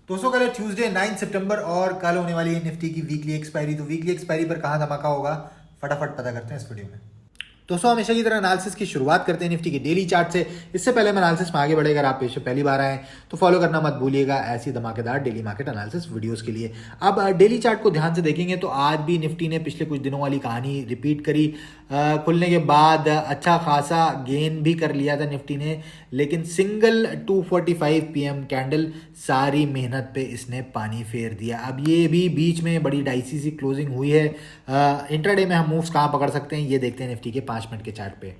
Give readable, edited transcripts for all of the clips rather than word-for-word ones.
दोस्तों कल है ट्यूसडे 9 सितंबर और कल होने वाली है निफ्टी की वीकली एक्सपायरी। तो वीकली एक्सपायरी पर कहाँ धमाका होगा फटाफट पता करते हैं इस वीडियो में। दोस्तों हमेशा की तरह एनालिसिस की शुरुआत करते हैं निफ्टी के डेली चार्ट से। इससे पहले हम एनालिसिस में आगे बढ़े, अगर आप पेज पे पहली बार आए तो फॉलो करना मत भूलिएगा ऐसी धमाकेदार डेली मार्केट एनालिसिस वीडियोस के लिए। अब डेली चार्ट को ध्यान से देखेंगे तो आज भी निफ्टी ने पिछले कुछ दिनों वाली कहानी रिपीट करी। खुलने के बाद अच्छा खासा गेन भी कर लिया था निफ्टी ने, लेकिन सिंगल 2:45 PM कैंडल सारी मेहनत पे इसने पानी फेर दिया। अब ये भी बीच में बड़ी डाइसी सी क्लोजिंग हुई है। इंट्राडे में हम मूव्स कहाँ पकड़ सकते हैं ये देखते हैं निफ्टी के 5 मिनट के चार्ट पे।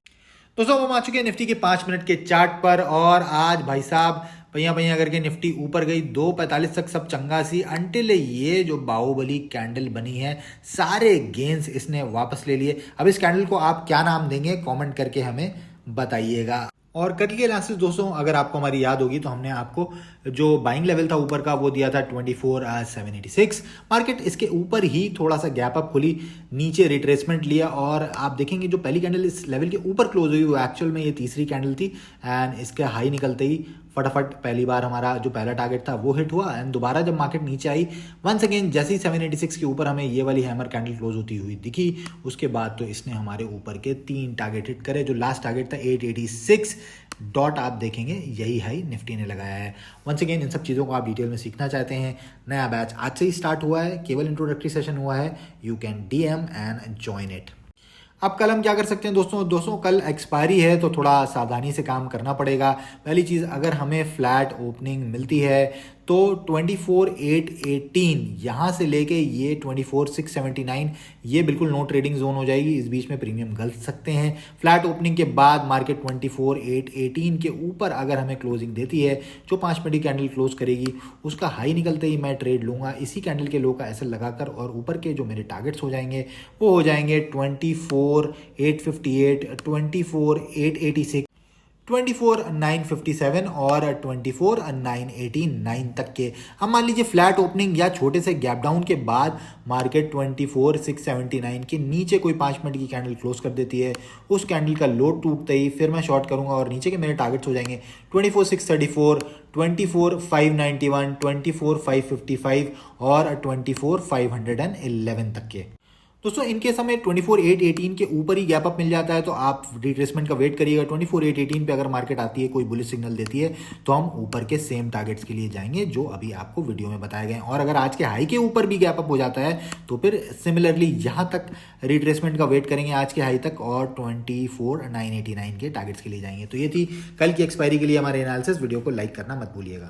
दोस्तों हम आ चुके हैं निफ्टी के 5 मिनट के चार्ट पर और आज भाई साहब पहिया पहिया करके निफ्टी ऊपर गई 2:45 तक सब चंगा सी, अंटिल ये जो बाहुबली कैंडल बनी है सारे गेंस इसने वापस ले लिए। अब इस कैंडल को आप क्या नाम देंगे कमेंट करके हमें बताइएगा। और कल के एनालिसिस दोस्तों अगर आपको हमारी याद होगी तो हमने आपको जो बाइंग लेवल था ऊपर का वो दिया था 24,786। मार्केट इसके ऊपर ही थोड़ा सा गैप अप खुली, नीचे रिट्रेसमेंट लिया और आप देखेंगे जो पहली कैंडल इस लेवल के ऊपर क्लोज हुई वो एक्चुअल में ये तीसरी कैंडल थी एंड इसके हाई निकलते ही फटाफट पहली बार हमारा जो पहला टारगेट था वो हिट हुआ एंड दोबारा जब मार्केट नीचे आई वंस अगेन जैसे ही 786 के ऊपर हमें ये वाली हैमर कैंडल क्लोज होती हुई दिखी, उसके बाद तो इसने हमारे ऊपर के 3 टारगेट हिट करे। जो लास्ट टारगेट था 886 डॉट आप देखेंगे यही हाई निफ्टी ने लगाया है। वंस अगेन इन सब चीज़ों को आप डिटेल में सीखना चाहते हैं, नया बैच आज से ही स्टार्ट हुआ है, केवल इंट्रोडक्टरी सेशन हुआ है, you can DM and join it. अब कल हम क्या कर सकते हैं दोस्तों कल एक्सपायरी है तो थोड़ा सावधानी से काम करना पड़ेगा। पहली चीज़, अगर हमें फ्लैट ओपनिंग मिलती है तो 24,818 यहाँ से लेके ये 24,679 ये बिल्कुल नो ट्रेडिंग जोन हो जाएगी। इस बीच में प्रीमियम गल सकते हैं। फ्लैट ओपनिंग के बाद मार्केट 24,818 के ऊपर अगर हमें क्लोजिंग देती है, जो 5 मिनट की कैंडल क्लोज करेगी उसका हाई निकलते ही मैं ट्रेड लूँगा इसी कैंडल के लो का ऐसे लगाकर, और ऊपर के जो मेरे टारगेट्स हो जाएंगे वो हो जाएंगे 24,858, 24,886, 24,957 और 24,989 तक के। अब मान लीजिए फ्लैट ओपनिंग या छोटे से गैप डाउन के बाद मार्केट 24,679 के नीचे कोई 5 मिनट की कैंडल क्लोज कर देती है, उस कैंडल का लो टूटते ही फिर मैं शॉर्ट करूंगा और नीचे के मेरे टारगेट्स हो जाएंगे 24,634, 24,591, 24,555 और 24,511 तक के। दोस्तों इनके समय 24,818 के ऊपर ही गैप अप मिल जाता है तो आप रिट्रेसमेंट का वेट करिएगा। 24,818 पे अगर मार्केट आती है, कोई बुलिश सिग्नल देती है तो हम ऊपर के सेम टारगेट्स के लिए जाएंगे जो अभी आपको वीडियो में बताए गए। और अगर आज के हाई के ऊपर भी गैप अप हो जाता है तो फिर सिमिलरली यहाँ तक रिट्रेसमेंट का वेट करेंगे आज के हाई तक और 24,989 के टारगेट्स के लिए जाएंगे। तो ये थी कल की एक्सपायरी के लिए हमारे एनालिसिस। वीडियो को लाइक करना मत भूलिएगा।